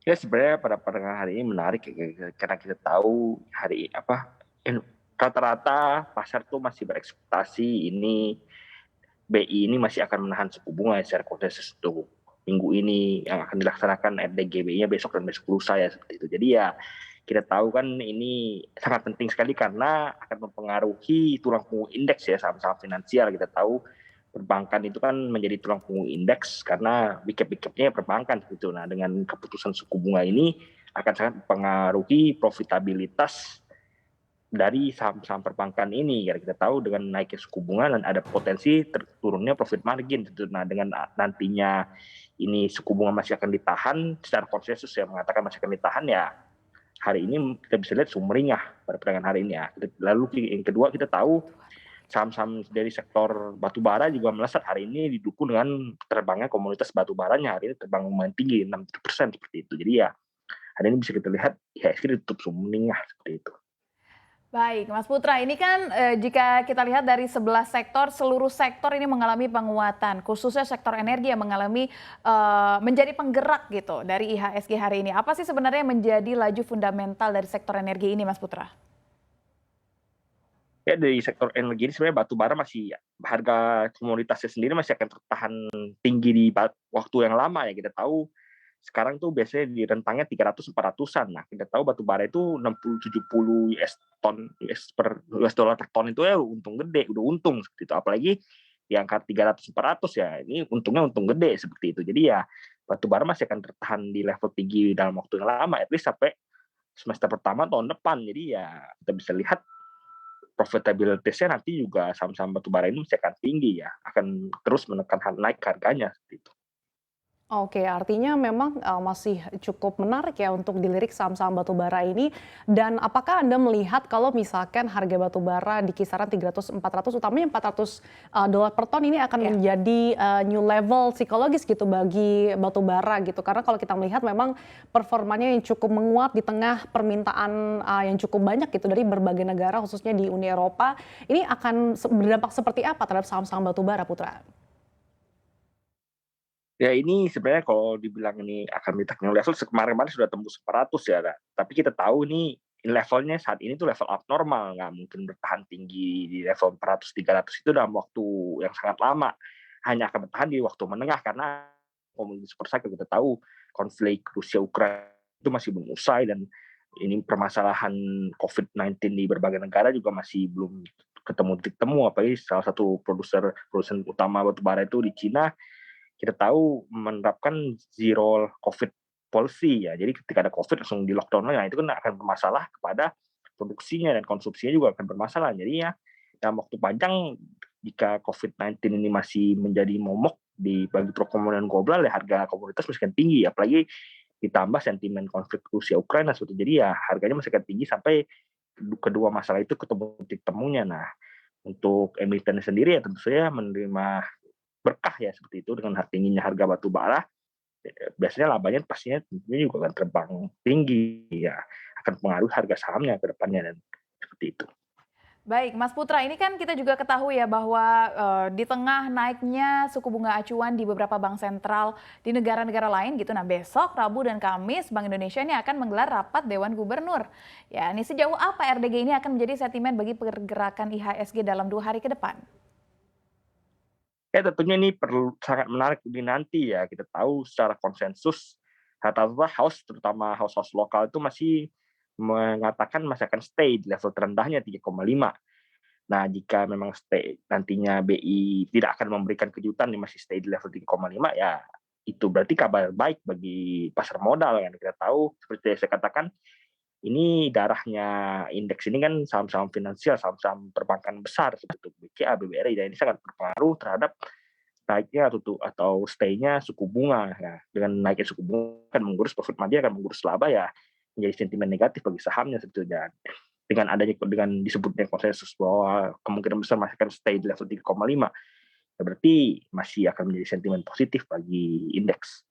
Ya sebenarnya pada perdagangan hari ini menarik ya, karena kita tahu rata-rata pasar tuh masih berekspektasi ini BI ini masih akan menahan suku bunga ya secara konsensus untuk minggu ini yang akan dilaksanakan RDGB-nya besok dan besok lusa ya seperti itu. Jadi ya kita tahu kan ini sangat penting sekali karena akan mempengaruhi tulang punggung indeks ya saham-saham finansial. Kita tahu perbankan itu kan menjadi tulang punggung indeks karena big-nya perbankan gitu. Nah dengan keputusan suku bunga ini akan sangat mempengaruhi profitabilitas dari saham-saham perbankan ini. Ya kita tahu dengan naiknya suku bunga dan ada potensi turunnya profit margin gitu. Nah dengan nantinya ini suku bunga masih akan ditahan secara konsensus ya mengatakan masih akan ditahan ya hari ini kita bisa lihat sumringah pada perdagangan hari ini ya. Lalu yang kedua kita tahu saham-saham dari sektor batubara juga melesat hari ini didukung dengan terbangnya komunitas batubaranya hari ini terbang lumayan tinggi 60% seperti itu. Jadi ya hari ini bisa kita lihat IHSG ditutup sumringah seperti itu. Baik, Mas Putra, ini kan jika kita lihat dari 11 sektor, seluruh sektor ini mengalami penguatan, khususnya sektor energi yang mengalami menjadi penggerak gitu dari IHSG hari ini. Apa sih sebenarnya yang menjadi laju fundamental dari sektor energi ini, Mas Putra? Ya dari sektor energi ini sebenarnya batu bara masih harga komoditasnya sendiri masih akan tertahan tinggi di waktu yang lama ya. Kita tahu sekarang tuh biasanya di rentangnya 300-400-an. Nah, kita tahu batu bara itu 60-70 US dollar per ton itu ya untung gede, udah untung seperti itu. Apalagi di angka 300-400 ya, ini untungnya untung gede seperti itu. Jadi ya batu bara masih akan tertahan di level tinggi dalam waktu yang lama, at least sampai semester pertama tahun depan. Jadi ya kita bisa lihat profitabilitasnya nanti juga saham-saham batubara ini masih akan tinggi ya, akan terus menekan naik harganya seperti itu. Oke, artinya memang, masih cukup menarik ya untuk dilirik saham-saham batubara ini. Dan apakah Anda melihat kalau misalkan harga batubara di kisaran 300-400, utamanya 400 dolar per ton ini akan Ya. menjadi new level psikologis gitu bagi batubara gitu? Karena kalau kita melihat memang performanya yang cukup menguat di tengah permintaan yang cukup banyak gitu dari berbagai negara khususnya di Uni Eropa. Ini akan berdampak seperti apa terhadap saham-saham batubara, Putra? Ya ini sebenarnya kalau dibilang ini akan ditekan level kemarin-kemarin sudah tembus 400 ya, tapi kita tahu nih levelnya saat ini tuh level abnormal, nggak mungkin bertahan tinggi di level 400-300 itu dalam waktu yang sangat lama. Hanya akan bertahan di waktu menengah karena komoditi super cycle kita tahu konflik Rusia Ukraina itu masih belum usai dan ini permasalahan COVID-19 di berbagai negara juga masih belum ketemu titik temu, apalagi salah satu produsen utama batubara itu di Cina kita tahu menerapkan zero COVID policy ya. Jadi ketika ada COVID langsung di lockdown, nah itu kan akan bermasalah kepada produksinya dan konsumsinya juga akan bermasalah. Jadi ya dalam waktu panjang jika COVID-19 ini masih menjadi momok di bagi perekonomian global ya harga komoditas masih akan tinggi apalagi ditambah sentimen konflik Rusia Ukraina seperti jadi ya harganya masih akan tinggi sampai kedua masalah itu ketemu titik temunya. Nah, untuk emiten sendiri ya tentu saja menerima berkah ya seperti itu dengan tingginya harga batu bara, biasanya labanya pastinya tentunya juga akan terbang tinggi ya, akan pengaruh harga sahamnya ke depannya dan seperti itu. Baik, Mas Putra, ini kan kita juga ketahui ya bahwa di tengah naiknya suku bunga acuan di beberapa bank sentral di negara-negara lain gitu. Nah, besok Rabu dan Kamis Bank Indonesia ini akan menggelar rapat Dewan Gubernur. Ya, ini sejauh apa RDG ini akan menjadi sentimen bagi pergerakan IHSG dalam 2 hari ke depan? Ya tentunya ini perlu sangat menarik nanti ya, kita tahu secara konsensus rata-rata house terutama house-house lokal itu masih mengatakan masih akan stay di level terendahnya 3,5. Nah, jika memang stay nantinya BI tidak akan memberikan kejutan yang masih stay di level 3,5 ya itu berarti kabar baik bagi pasar modal kan. Kita tahu seperti yang saya katakan ini darahnya indeks ini kan saham-saham finansial, saham-saham perbankan besar seperti BCA, BBRI dan ini sangat berpengaruh terhadap naiknya atau stay-nya suku bunga. Ya, dengan naiknya suku bunga akan mengurus profit margin, akan mengurus laba ya menjadi sentimen negatif bagi sahamnya sebetulnya. Dengan disebutnya konsensus bahwa kemungkinan besar masih akan stay di level 3,5, ya berarti masih akan menjadi sentimen positif bagi indeks.